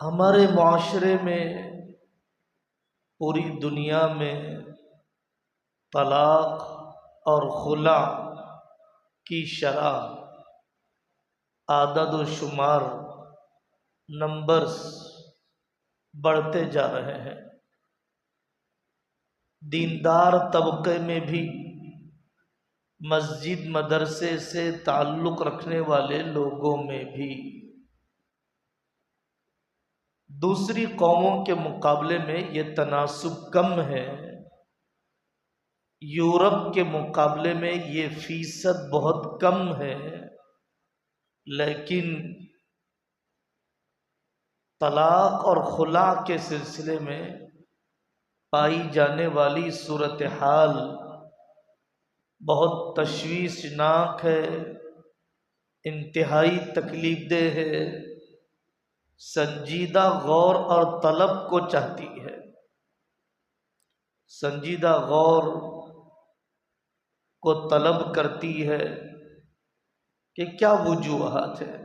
हमारे माशरे में, पूरी दुनिया में तलाक और खुला की शरह, आदद व शुमार, नंबर्स बढ़ते जा रहे हैं। दीनदार तबके में भी, मस्जिद मदरसे से ताल्लुक़ रखने वाले लोगों में भी दूसरी कौमों के मुकाबले में ये तनासुब कम है। यूरोप के मुकाबले में ये फीसद बहुत कम है, लेकिन तलाक और खुला के सिलसिले में पाई जाने वाली सूरत हाल बहुत तशवीशनाक है, इंतहाई तकलीफदेह है, संजीदा गौर और तलब को चाहती है। संजीदा गौर को तलब करती है कि क्या वजूहात है,